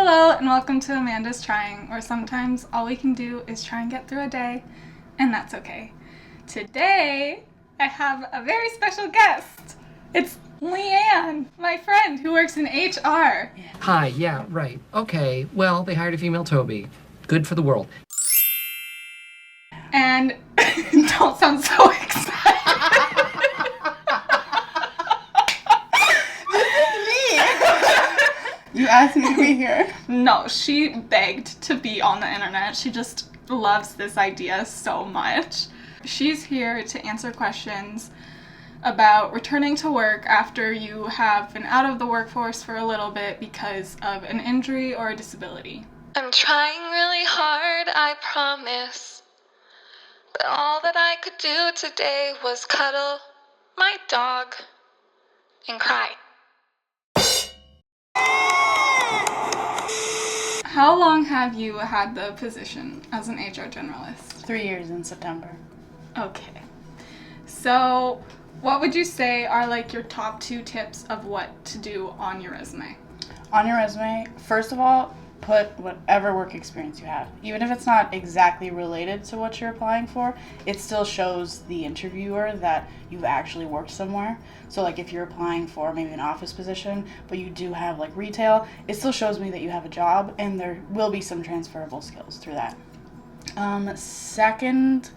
Hello and welcome to Amanda's Trying, where sometimes all we can do is try and get through a day, and that's okay. Today, I have a very special guest. It's Leanne, my friend who works in HR. Hi, yeah, right. Okay, well, they hired a female Toby. Good for the world. And don't sound so excited. You asked me to be here. No, she begged to be on the internet. She just loves this idea so much. She's here to answer questions about returning to work after you have been out of the workforce for a little bit because of an injury or a disability. I'm trying really hard, I promise. But all that I could do today was cuddle my dog and cry. How long have you had the position as an HR generalist? 3 years in September. Okay. So, what would you say are like your top 2 tips of what to do on your resume? On your resume, first of all, put whatever work experience you have. Even if it's not exactly related to what you're applying for, it still shows the interviewer that you've actually worked somewhere. So like if you're applying for maybe an office position, but you do have like retail, it still shows me that you have a job, and there will be some transferable skills through that. Secondly,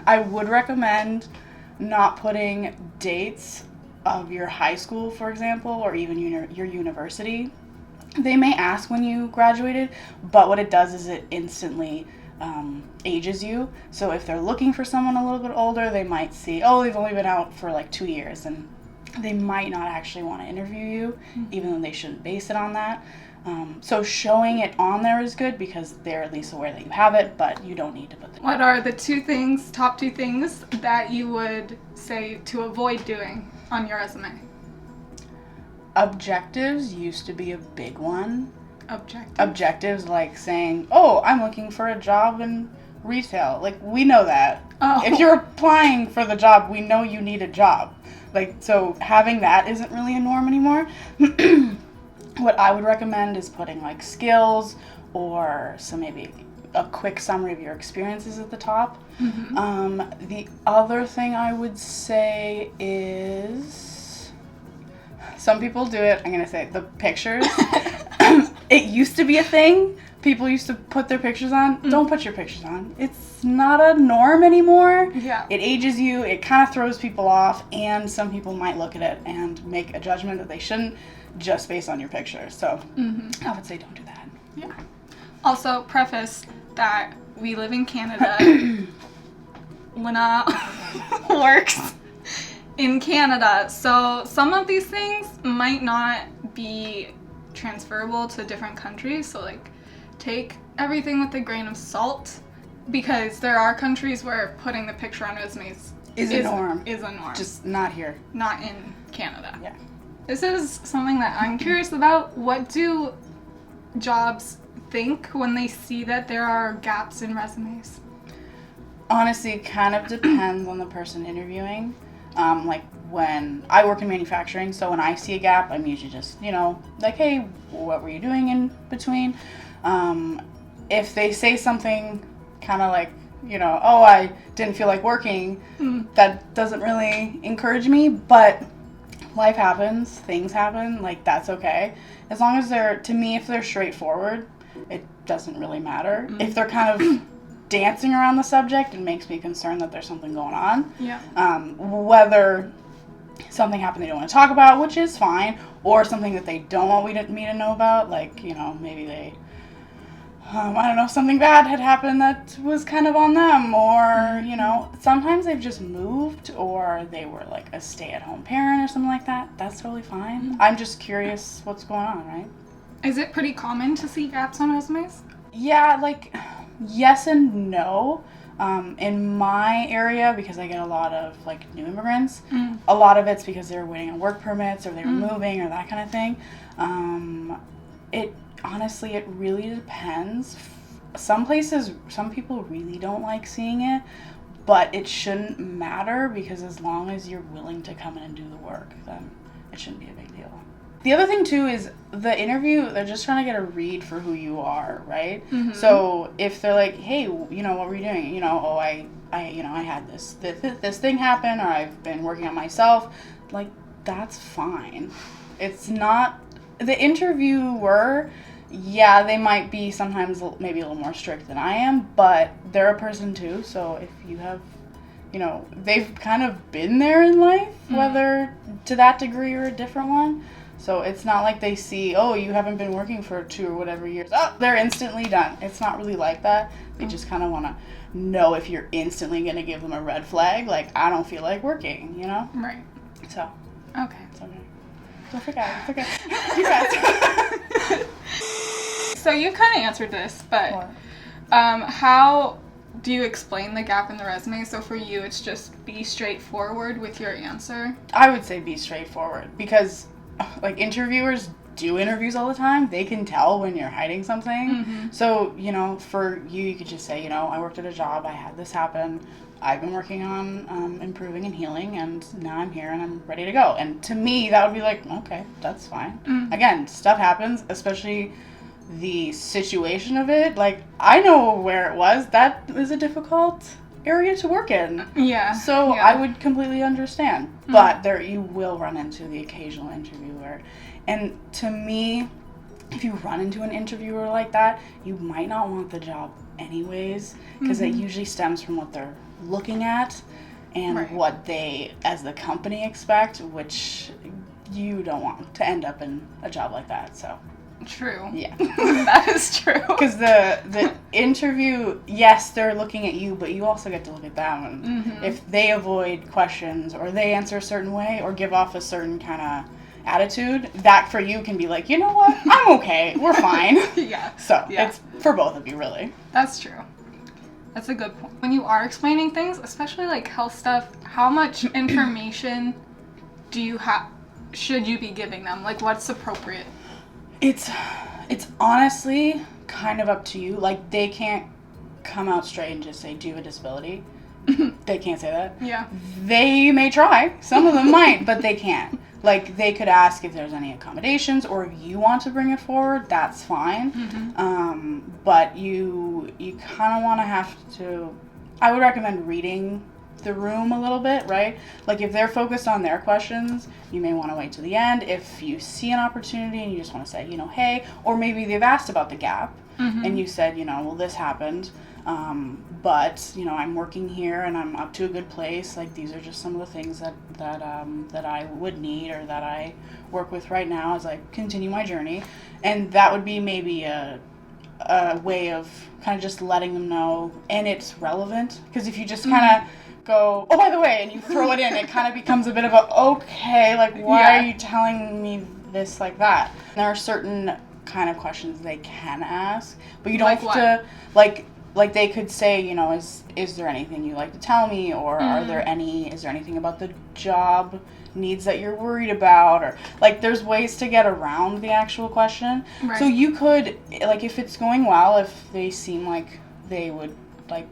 I would recommend not putting dates of your high school, for example, or even your university. They may ask when you graduated, but what it does is it instantly ages you. So if they're looking for someone a little bit older, they might see, oh, they've only been out for like 2 years, and they might not actually want to interview you, even though they shouldn't base it on that. So showing it on there is good because they're at least aware that you have it, but you don't need to put the... What are the top 2 things that you would say to avoid doing on your resume? Objectives used to be a big one. Objectives like saying, oh, I'm looking for a job in retail. Like, we know that. Oh. If you're applying for the job, we know you need a job. Like, so having that isn't really a norm anymore. What I would recommend is putting like skills or maybe a quick summary of your experiences at the top. Mm-hmm. The other thing I would say is, some people do it, I'm going to say the pictures. It used to be a thing. People used to put their pictures on. Don't put your pictures on. It's not a norm anymore. Yeah. It ages you. It kind of throws people off, and some people might look at it and make a judgment that they shouldn't just based on your picture. So I would say don't do that. Yeah. Also, preface that we live in Canada. Lena works in Canada, so some of these things might not be transferable to different countries, so like take everything with a grain of salt, because there are countries where putting the picture on resumes Is a norm. Just Just not here. not in Canada. Yeah. This is something that I'm curious about. What do jobs think when they see that there are gaps in resumes? Honestly, it kind of depends on the person interviewing. Like when I work in manufacturing, so when I see a gap, I'm usually just, like, hey, what were you doing in between? If they say something kind of like, oh, I didn't feel like working, that doesn't really encourage me, but life happens, things happen, like, that's okay. As long as if they're straightforward, it doesn't really matter. If they're kind of dancing around the subject, it makes me concerned that there's something going on. Yeah. Whether something happened they don't want to talk about, which is fine, or something that they don't want me to know about, like, maybe they, I don't know, something bad had happened that was kind of on them, or, sometimes they've just moved, or they were like a stay-at-home parent or something like that. That's totally fine. I'm just curious what's going on, right? Is it pretty common to see gaps on resumes? Yeah, like, yes and no. In my area, because I get a lot of like new immigrants, a lot of it's because they were waiting on work permits, or they were moving, or that kind of thing. It really depends. Some people really don't like seeing it, but it shouldn't matter, because as long as you're willing to come in and do the work, then it shouldn't be a big deal. The other thing too is the interview, they're just trying to get a read for who you are, right? Mm-hmm. So if they're like, hey, what were you doing? Oh, I had this thing happen, or I've been working on myself, like, that's fine. It's not, the interviewer, yeah, they might be sometimes maybe a little more strict than I am, but they're a person too, so if you have, they've kind of been there in life, whether to that degree or a different one. So it's not like they see, oh, you haven't been working for 2 or whatever years. Oh, they're instantly done. It's not really like that. They just kind of want to know if you're instantly going to give them a red flag. Like, I don't feel like working, Right. So. Okay. It's okay. Don't forget. It's okay. You guys. So you kind of answered this, but What? how do you explain the gap in the resume? So for you, it's just be straightforward with your answer? I would say be straightforward, because like interviewers do interviews all the time. They can tell when you're hiding something. Mm-hmm. So, for you could just say, I worked at a job, I had this happen, I've been working on improving and healing, and now I'm here and I'm ready to go. And to me, that would be like, okay, that's fine. Mm-hmm. Again, stuff happens, especially the situation of it. Like, I know where it was. That was a difficult area to work in. Yeah. So yeah. I would completely understand. Mm-hmm. But you will run into the occasional interviewer. And to me, if you run into an interviewer like that, you might not want the job anyways, because it usually stems from what they're looking at and Right. what they, as the company, expect, which you don't want to end up in a job like that. So True. yeah. That is true. Because the interview, yes, they're looking at you, but you also get to look at them. And if they avoid questions, or they answer a certain way, or give off a certain kind of attitude, that for you can be like, you know what, I'm okay, we're fine. Yeah. So Yeah. it's for both of you, really. That's true. That's a good point. When you are explaining things, especially like health stuff, how much information should you be giving them? Like, what's appropriate? It's honestly kind of up to you. Like, they can't come out straight and just say, do you have a disability? They can't say that. Yeah. They may try. Some of them might, but they can't. Like, they could ask if there's any accommodations, or if you want to bring it forward, that's fine. But you kind of want to have to, I would recommend reading the room a little bit, right? Like, if they're focused on their questions, you may want to wait to the end. If you see an opportunity and you just want to say, hey, or maybe they've asked about the gap, and you said, well, this happened, but I'm working here and I'm up to a good place. Like, these are just some of the things that I would need, or that I work with right now as I continue my journey. And that would be maybe a way of kind of just letting them know, and it's relevant. Because if you just kind of go, oh, by the way, and you throw it in, it kind of becomes a bit of a, okay, like, why are you telling me this like that? There are certain kind of questions they can ask, but you don't have to, like they could say, is there anything you'd like to tell me, or is there anything about the job needs that you're worried about, or like, there's ways to get around the actual question. Right. So you could, like, if it's going well, if they seem like they would like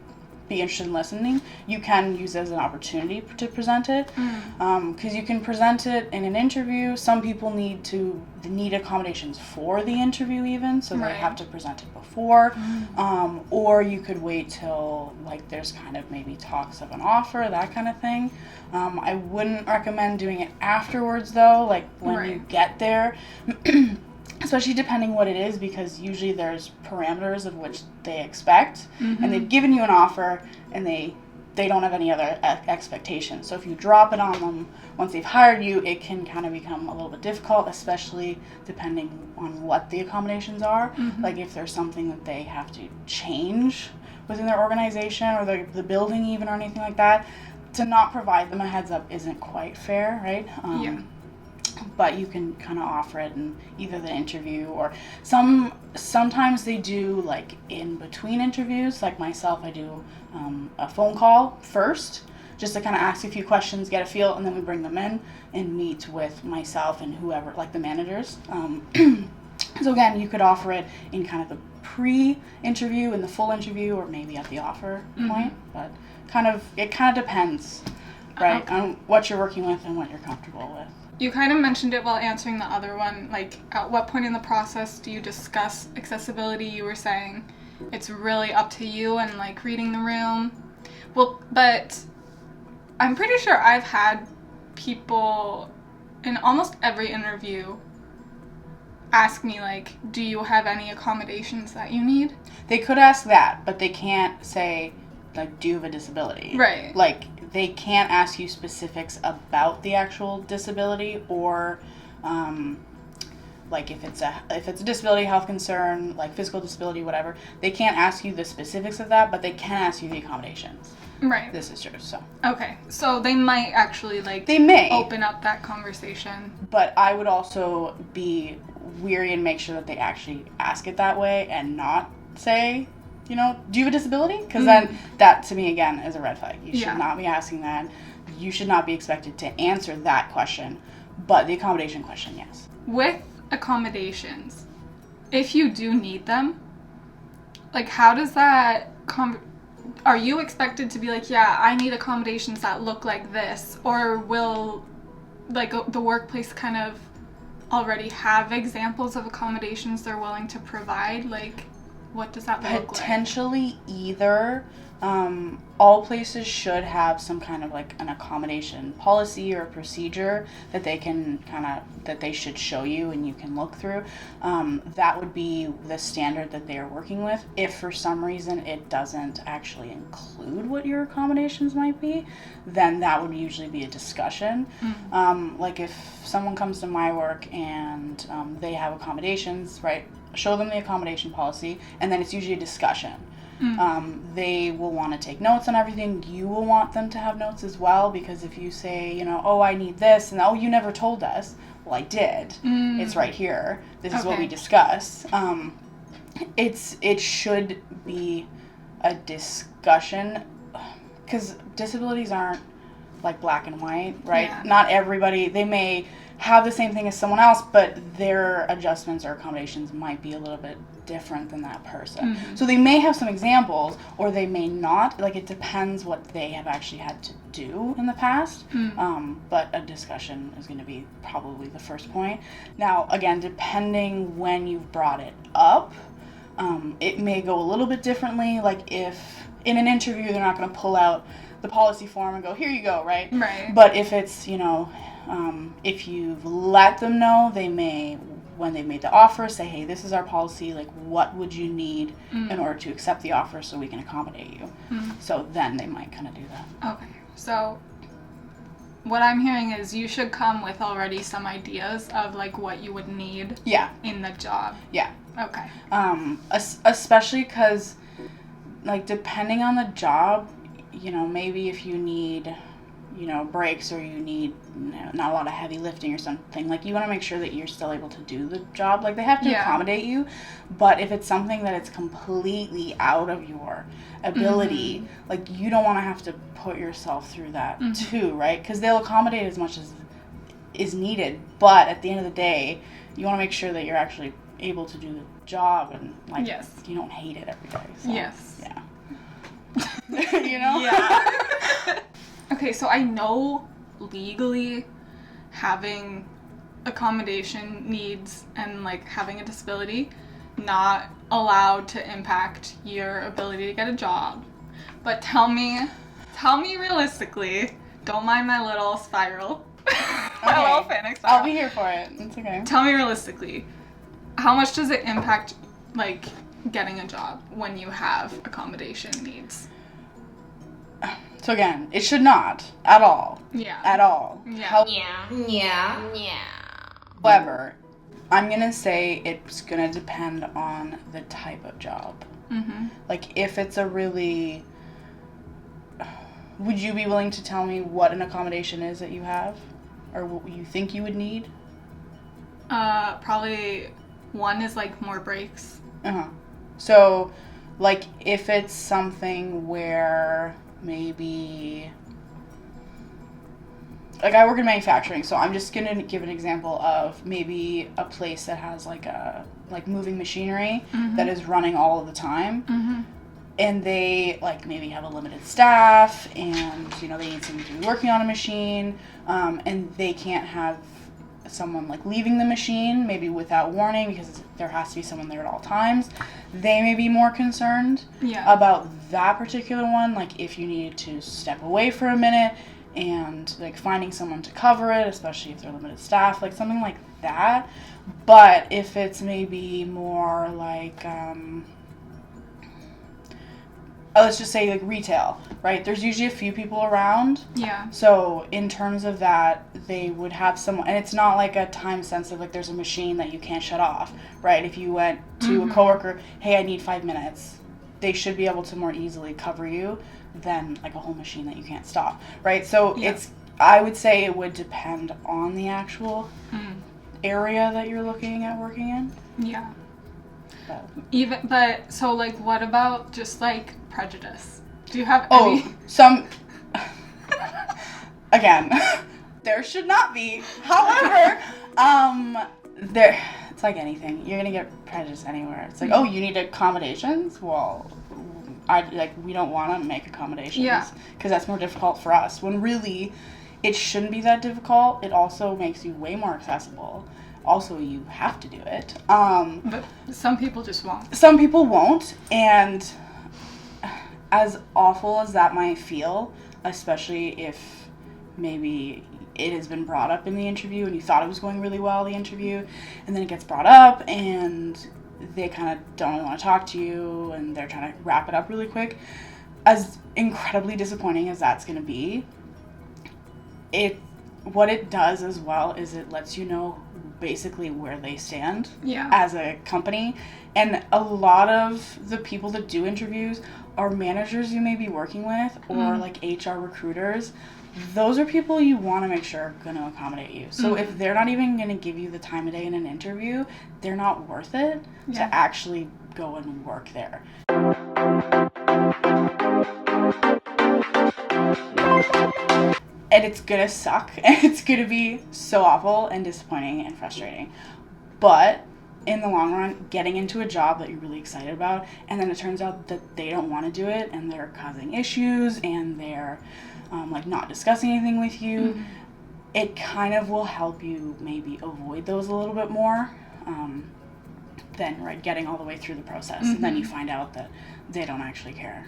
be interested in listening, you can use it as an opportunity to present it, because you can present it in an interview. Some people need accommodations for the interview even, so they have to present it before, or you could wait till, like, there's kind of maybe talks of an offer, that kind of thing. I wouldn't recommend doing it afterwards, though, like when you get there. Especially depending what it is, because usually there's parameters of which they expect, and they've given you an offer, and they don't have any other expectations. So if you drop it on them once they've hired you, it can kind of become a little bit difficult, especially depending on what the accommodations are. Like, if there's something that they have to change within their organization, or the building even, or anything like that, to not provide them a heads up isn't quite fair, right? But you can kind of offer it in either the interview, or sometimes they do, like, in between interviews. Like myself, I do a phone call first, just to kind of ask a few questions, get a feel, and then we bring them in and meet with myself and whoever, like the managers. So again, you could offer it in kind of the pre-interview and the full interview, or maybe at the offer point, but it kind of depends, right, on what you're working with and what you're comfortable with. You kind of mentioned it while answering the other one. Like, at what point in the process do you discuss accessibility? You were saying it's really up to you and, like, reading the room. Well, but I'm pretty sure I've had people in almost every interview ask me, like, do you have any accommodations that you need? They could ask that, but they can't say, like, do you have a disability? Right. Like, they can't ask you specifics about the actual disability or, like, if it's a disability, health concern, like physical disability, whatever. They can't ask you the specifics of that, but they can ask you the accommodations. Right. This is true, so. Okay, so they might actually, like, They may open up that conversation. But I would also be weary and make sure that they actually ask it that way and not say, you know, do you have a disability? Because then that, to me, again, is a red flag. You should not be asking that. You should not be expected to answer that question. But the accommodation question, yes. With accommodations, if you do need them, like, how does that are you expected to be like, yeah, I need accommodations that look like this? Or will, like, the workplace kind of already have examples of accommodations they're willing to provide? Like, what does that look like? Potentially either. All places should have some kind of, like, an accommodation policy or procedure that they can that they should show you and you can look through. That would be the standard that they are working with. If for some reason it doesn't actually include what your accommodations might be, then that would usually be a discussion. Like, if someone comes to my work and they have accommodations, right, show them the accommodation policy, and then it's usually a discussion. They will want to take notes on everything. You will want them to have notes as well, because if you say, you know, oh, I need this, and oh, you never told us. Well, I did. It's right here. This is what we discussed. It should be a discussion, because disabilities aren't, like, black and white, right? Yeah. Not everybody, they may have the same thing as someone else, but their adjustments or accommodations might be a little bit different than that person. So they may have some examples, or they may not. Like, it depends what they have actually had to do in the past. But a discussion is going to be probably the first point. Now, again, depending when you've brought it up, it may go a little bit differently. Like, if in an interview they're not going to pull out the policy form and go, here you go, right? Right. But if it's, you know, if you've let them know, they may, when they've made the offer, say, hey, this is our policy, like, what would you need in order to accept the offer so we can accommodate you? So then they might kind of do that. Okay, so what I'm hearing is you should come with already some ideas of, like, what you would need in the job. Yeah. Okay. Especially because, like, depending on the job, you know, maybe if you need, you know, breaks, or you need, you know, not a lot of heavy lifting or something, like, you want to make sure that you're still able to do the job. Like, they have to accommodate you, but if it's something that it's completely out of your ability, like, you don't want to have to put yourself through that too, right? Because they'll accommodate as much as is needed, but at the end of the day, you want to make sure that you're actually able to do the job, and, like, you don't hate it every day. So, yeah. You know? Yeah. Okay, so I know legally having accommodation needs and, like, having a disability not allowed to impact your ability to get a job. But tell me realistically, don't mind my little spiral. My little panic spiral. I'll be here for it. It's okay. Tell me realistically, how much does it impact, like, getting a job when you have accommodation needs? So again, it should not at all. Yeah. At all. Yeah. However, I'm gonna say it's gonna depend on the type of job. Like, if it's a really, would you be willing to tell me what an accommodation is that you have, or what you think you would need? Probably one is, like, more breaks. So, like, if it's something where maybe, like, I work in manufacturing, so I'm just gonna give an example of maybe a place that has, like, a, like, moving machinery that is running all of the time, and they, like, maybe have a limited staff, and, you know, they need someone to be working on a machine, and they can't have someone like leaving the machine, maybe without warning, because there has to be someone there at all times, they may be more concerned about that particular one. Like if you needed to step away for a minute and like finding someone to cover it, especially if they're limited staff, like something like that. But if it's maybe more like, let's just say like retail, right? There's usually a few people around. Yeah. So in terms of that, they would have someone, and it's not like a time sensitive, like there's a machine that you can't shut off, right? If you went to a coworker, hey, I need 5 minutes, they should be able to more easily cover you than like a whole machine that you can't stop, right? So I would say it would depend on the actual area that you're looking at working in. Yeah. But so like what about just like prejudice? Do you have any? Some again, there should not be. However, there it's like anything. You're gonna get prejudice anywhere. It's like, oh, you need accommodations? Well, we don't want to make accommodations because that's more difficult for us. When really, it shouldn't be that difficult. It also makes you way more accessible. Also, you have to do it. But some people just won't. Some people won't, and as awful as that might feel, especially if maybe it has been brought up in the interview and you thought it was going really well, the interview, and then it gets brought up and they kind of don't really want to talk to you and they're trying to wrap it up really quick. As incredibly disappointing as that's going to be, what it does as well is it lets you know basically where they stand as a company. And a lot of the people that do interviews are managers you may be working with or like HR recruiters. Those are people you want to make sure are going to accommodate you. So if they're not even going to give you the time of day in an interview, they're not worth it to actually go and work there. And it's gonna suck, and it's gonna be so awful and disappointing and frustrating. But in the long run, getting into a job that you're really excited about, and then it turns out that they don't want to do it, and they're causing issues, and they're like not discussing anything with you, it kind of will help you maybe avoid those a little bit more than getting all the way through the process, and then you find out that they don't actually care.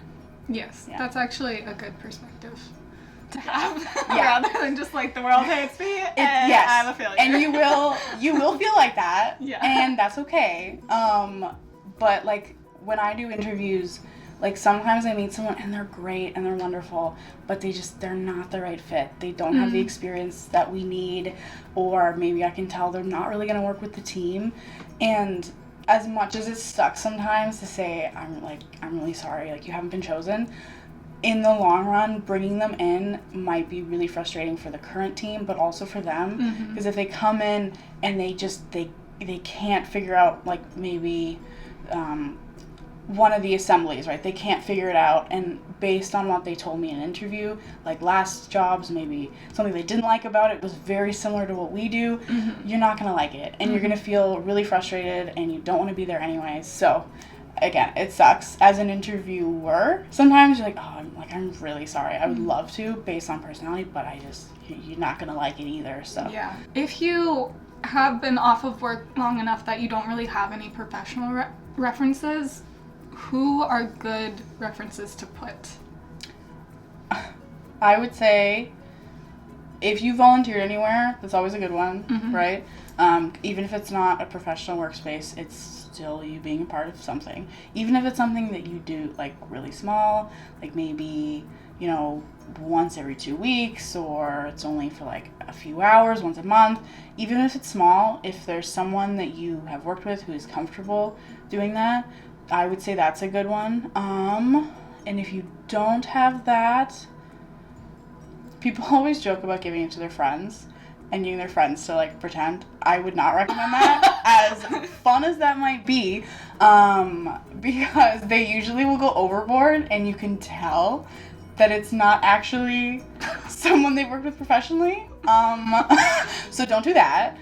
Yes, that's actually a good perspective to have, rather than just like the world hates me and I'm a failure. And you will feel like that, and that's okay. But like when I do interviews, like sometimes I meet someone and they're great and they're wonderful, but they're not the right fit. They don't have the experience that we need, or maybe I can tell they're not really going to work with the team. And as much as it sucks sometimes to say, I'm really sorry, like you haven't been chosen, in the long run, bringing them in might be really frustrating for the current team, but also for them. Because if they come in and they can't figure out, like, maybe one of the assemblies, right? They can't figure it out, and based on what they told me in an interview, like last jobs, maybe something they didn't like about it was very similar to what we do, you're not going to like it, and you're going to feel really frustrated, and you don't want to be there anyways. So again, it sucks as an interviewer. Sometimes you're like, I'm really sorry. I would love to, based on personality, but you're not going to like it either. So yeah. If you have been off of work long enough that you don't really have any professional references, who are good references to put? I would say if you volunteered anywhere, that's always a good one, right? Even if it's not a professional workspace, it's still you being a part of something. Even if it's something that you do like really small, like maybe, once every 2 weeks, or it's only for like a few hours, once a month. Even if it's small, if there's someone that you have worked with who is comfortable doing that, I would say that's a good one. And if you don't have that, people always joke about giving it to their friends and getting their friends to like pretend. I would not recommend that, as fun as that might be, because they usually will go overboard and you can tell that it's not actually someone they've worked with professionally. So don't do that.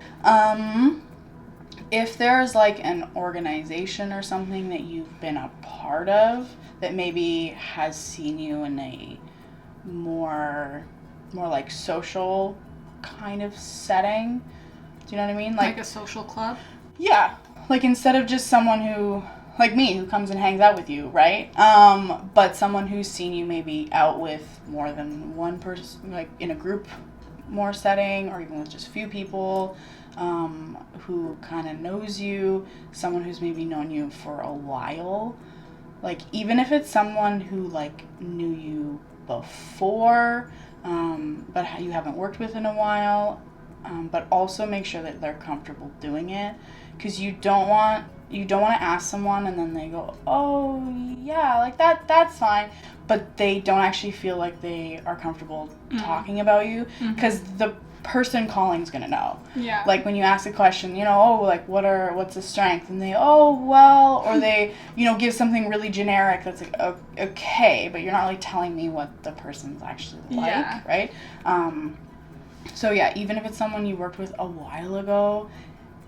If there's like an organization or something that you've been a part of that maybe has seen you in a more like social kind of setting, Do you know what I mean? Like a social club? Yeah. Like, instead of just someone who, like me, who comes and hangs out with you, right? But someone who's seen you maybe out with more than one person, like in a group more setting, or even with just a few people, who kind of knows you, someone who's maybe known you for a while. Like, even if it's someone who, like, knew you before, but you haven't worked with in a while, but also make sure that they're comfortable doing it, because you don't want to ask someone and then they go, oh yeah, like that's fine, but they don't actually feel like they are comfortable talking about you, because the person calling is gonna know. Yeah. Like, when you ask a question, you know, oh, like, what's the strength, and they, oh, well, or they, you know, give something really generic that's like, okay, but you're not really telling me what the person's actually like, right? So yeah, even if it's someone you worked with a while ago,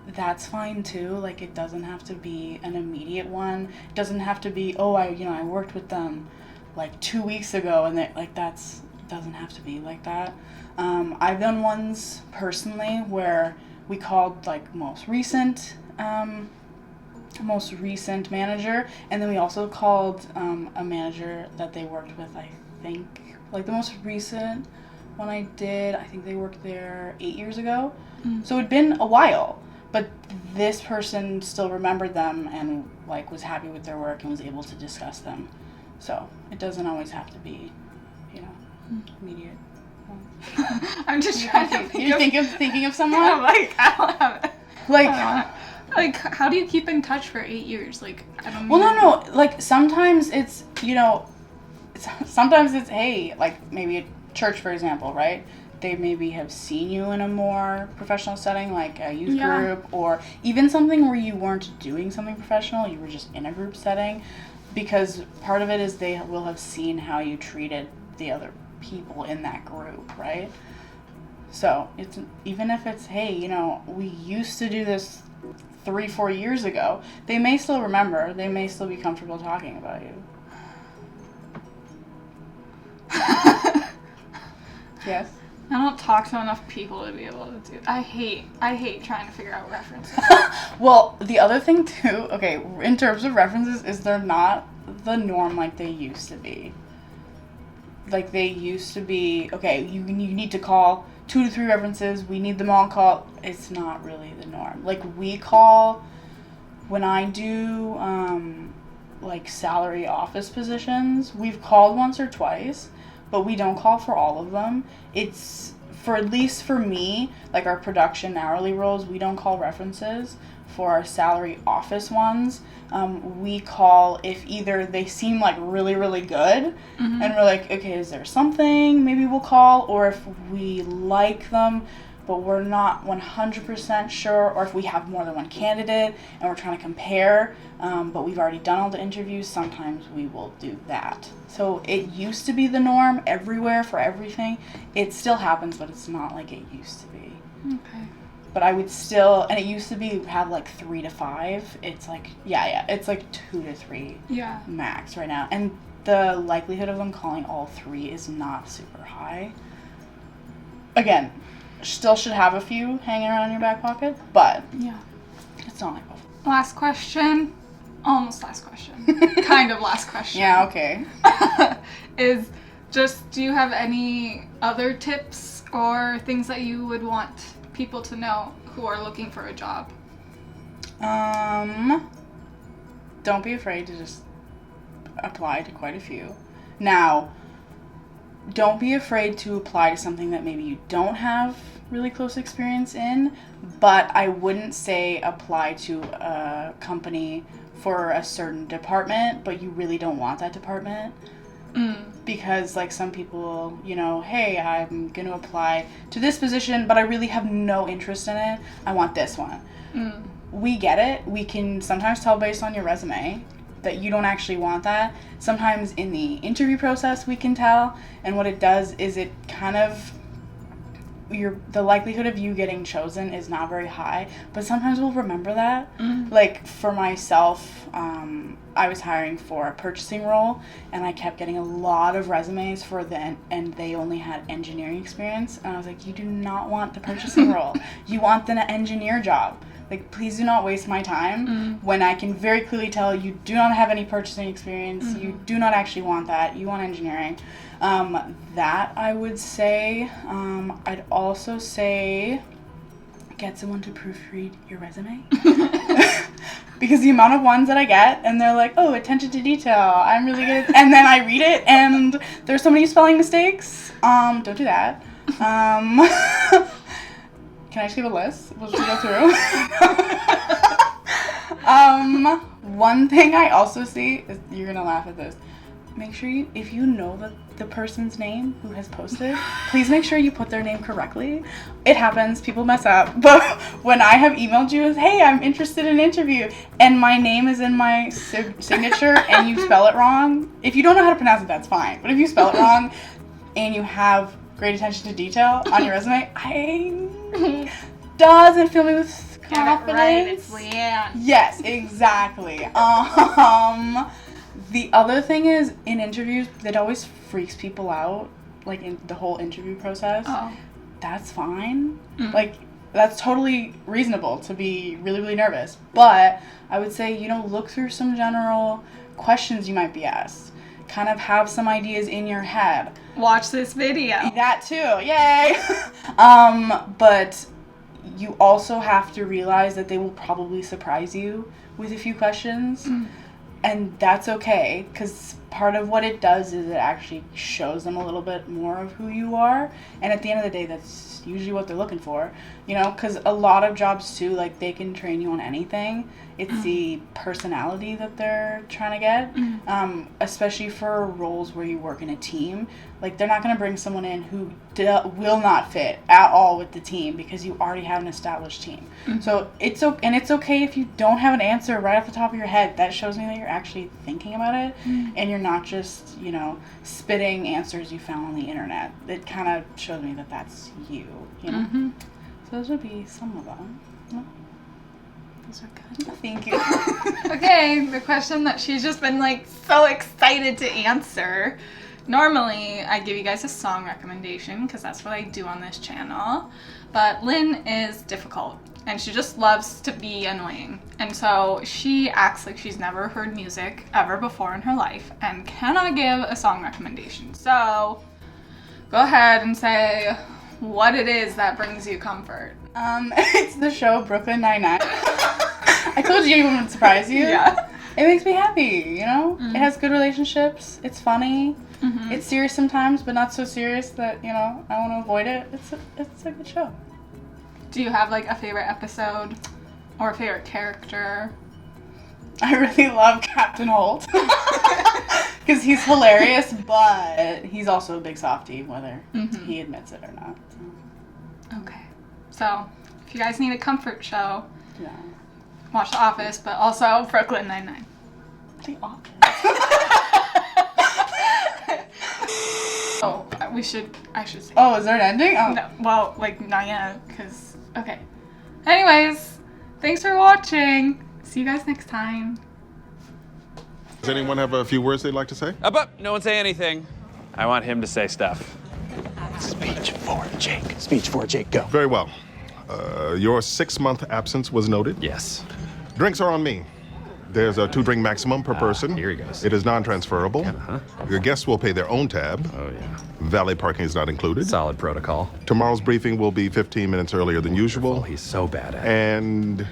that's fine too. Like, it doesn't have to be an immediate one. It doesn't have to be, oh, I worked with them like 2 weeks ago, and doesn't have to be like that. I've done ones personally where we called like most recent manager, and then we also called a manager that they worked with. I think like the most recent one I did, I think they worked there 8 years ago. So it'd been a while, but this person still remembered them and like was happy with their work and was able to discuss them. So it doesn't always have to be, you know, immediate. I'm just trying to thinking of someone. I'm like, I don't have it. Like, how do you keep in touch for 8 years? Like, I don't. Well, no. Like, sometimes it's, you know, sometimes it's, hey, like maybe at church, for example, right? They maybe have seen you in a more professional setting, like a youth group, or even something where you weren't doing something professional, you were just in a group setting, because part of it is they will have seen how you treated the other people in that group, right? So it's, even if it's, hey, you know, we used to do this 3-4 years ago, they may still remember, they may still be comfortable talking about you. Yes? I don't talk to enough people to be able to do. I hate trying to figure out references. Well, the other thing too, okay, in terms of references, is they're not the norm like they used to be. Like, they used to be, okay, you need to call 2 to 3 references, we need them all called. It's not really the norm. Like, we call, when I do, like, salary office positions, we've called once or twice, but we don't call for all of them. It's, for at least for me, like our production hourly roles, we don't call references. For our salary office ones, we call if either they seem like really, really good, and we're like, okay, is there something maybe we'll call, or if we like them but we're not 100% sure, or if we have more than one candidate and we're trying to compare, but we've already done all the interviews, sometimes we will do that. So it used to be the norm everywhere for everything. It still happens, but it's not like it used to be. Okay. But I would still, and it used to be have like 3 to 5. It's like, it's like 2 to 3 max right now. And the likelihood of them calling all 3 is not super high. Again, still should have a few hanging around in your back pocket, but it's not like before. Last question. Almost last question. Kind of last question. Yeah, okay. Is just, do you have any other tips or things that you would want people to know who are looking for a job? Don't be afraid to just apply to quite a few. Now, don't be afraid to apply to something that maybe you don't have really close experience in, but I wouldn't say apply to a company for a certain department, but you really don't want that department. Because, like, some people, you know, hey, I'm going to apply to this position, but I really have no interest in it. I want this one. We get it. We can sometimes tell based on your resume that you don't actually want that. Sometimes in the interview process we can tell, and what it does is it kind of the likelihood of you getting chosen is not very high, but sometimes we'll remember that. Mm-hmm. Like for myself, I was hiring for a purchasing role, and I kept getting a lot of resumes for and they only had engineering experience, and I was like, you do not want the purchasing role. You want the engineer job. Like, please do not waste my time when I can very clearly tell you do not have any purchasing experience. You do not actually want that. You want engineering. That I would say. I'd also say get someone to proofread your resume. Because the amount of ones that I get, and they're like, oh, attention to detail, I'm really good at, and then I read it, and there's so many spelling mistakes. Don't do that. Can I just give a list? We'll just go through. One thing I also see is, you're gonna laugh at this. Make sure if you know the person's name who has posted, please make sure you put their name correctly. It happens, people mess up. But when I have emailed you as, hey, I'm interested in an interview, and my name is in my signature and you spell it wrong, if you don't know how to pronounce it, that's fine. But if you spell it wrong and you have great attention to detail on your resume, doesn't fill me with confidence. Get it right, it's Leanne. Yes, exactly. The other thing is, in interviews, it always freaks people out, like in the whole interview process. Oh. That's fine. Like, that's totally reasonable to be really, really nervous. But I would say, look through some general questions you might be asked. Kind of have some ideas in your head. Watch this video. That too, yay! But you also have to realize that they will probably surprise you with a few questions. And that's okay, because part of what it does is it actually shows them a little bit more of who you are. And at the end of the day, that's usually what they're looking for. Because a lot of jobs too, like, they can train you on anything. It's the personality that they're trying to get, especially for roles where you work in a team. Like, they're not going to bring someone in who will not fit at all with the team because you already have an established team. So it's okay if you don't have an answer right off the top of your head. That shows me that you're actually thinking about it, and you're not just spitting answers you found on the internet. It kind of shows me that that's you. So those would be some of them. Those are good. Thank you. Okay, the question that she's just been so excited to answer. Normally, I give you guys a song recommendation because that's what I do on this channel. But Lynn is difficult and she just loves to be annoying. And so she acts like she's never heard music ever before in her life and cannot give a song recommendation. So go ahead and say what it is that brings you comfort. It's the show Brooklyn Nine-Nine. I told you it wouldn't surprise you. Yeah. It makes me happy, It has good relationships. It's funny. It's serious sometimes, but not so serious that, I want to avoid it. It's a good show. Do you have a favorite episode or a favorite character? I really love Captain Holt. Because he's hilarious, but he's also a big softie, whether he admits it or not. So. Okay. So, if you guys need a comfort show, Yeah. watch The Office, but also Brooklyn Nine-Nine. The Office. Oh, I should say. Oh, is there an ending? Oh. No, well, not yet, because, okay. Anyways, thanks for watching. See you guys next time. Does anyone have a few words they'd like to say? Up, no one say anything. I want him to say stuff. Speech for Jake. Speech for Jake, go. Very well. Your 6-month absence was noted. Yes. Drinks are on me. There's a 2-drink maximum per person. Here he goes. It is non-transferable. Your guests will pay their own tab. Oh, yeah. Valet parking is not included. Solid protocol. Tomorrow's briefing will be 15 minutes earlier than usual. Oh, he's so bad at it. And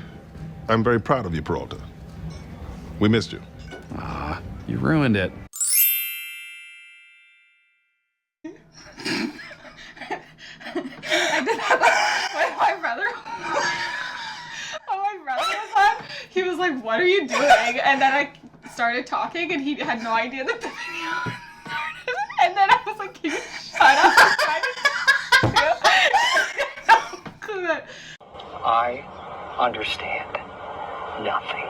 I'm very proud of you, Peralta. We missed you. You ruined it. I did that when my brother. When my brother was on, he was like, "What are you doing?" And then I started talking, and he had no idea that the video started. And then I was like, "Can you shut up?" I understand nothing.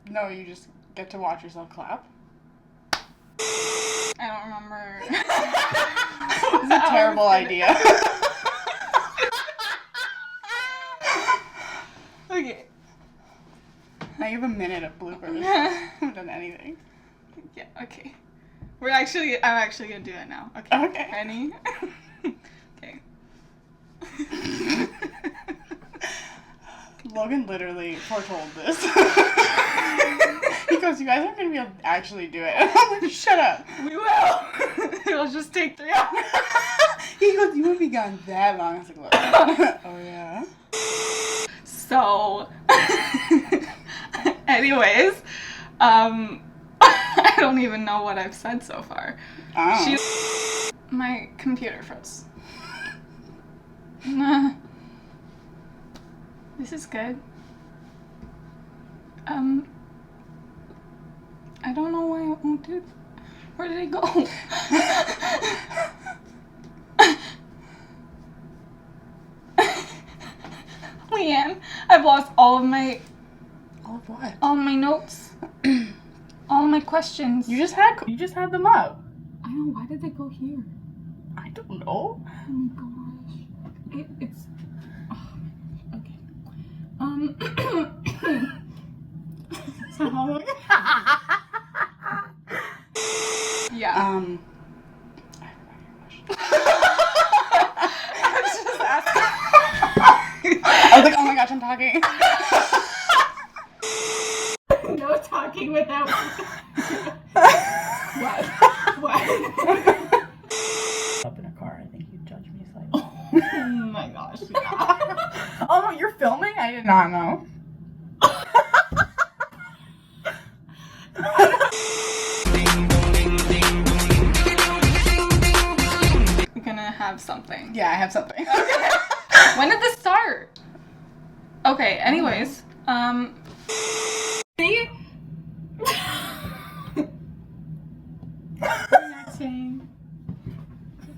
No, you just get to watch yourself clap. I don't remember. Is it a terrible idea. Okay. Now you have a minute of bloopers. I haven't done anything. Yeah, okay. I'm actually gonna do it now. Okay. Okay. Ready? Okay. Logan literally foretold this. He goes, you guys aren't gonna be able to actually do it. And I'm like, shut up. We will! It'll just take 3 hours. He goes, you won't be gone that long. I was like, look. Oh yeah. So, anyways, I don't even know what I've said so far. Oh. My computer froze. Nah. This is good. I don't know why it won't do. Where did it go? Leanne, I've lost all of my what? all of my notes. All of my questions. You just had them up. I know, why did they go here? I don't know. Oh my gosh. It's oh my gosh. Okay. So how long? Yeah. I was just asking. was like, oh my gosh, I'm talking. No talking without. What? Up in a car, I think you'd judge me slightly. Oh my gosh. Yeah. Oh no, you're filming? I did not know. You're gonna have something. Yeah, I have something. When did this start? Okay, anyways. See?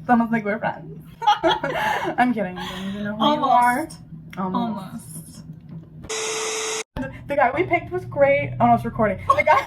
Someone's like, we're friends. I'm kidding. I don't even know who you are. Almost. The guy we picked was great. Oh no, it's recording. The guy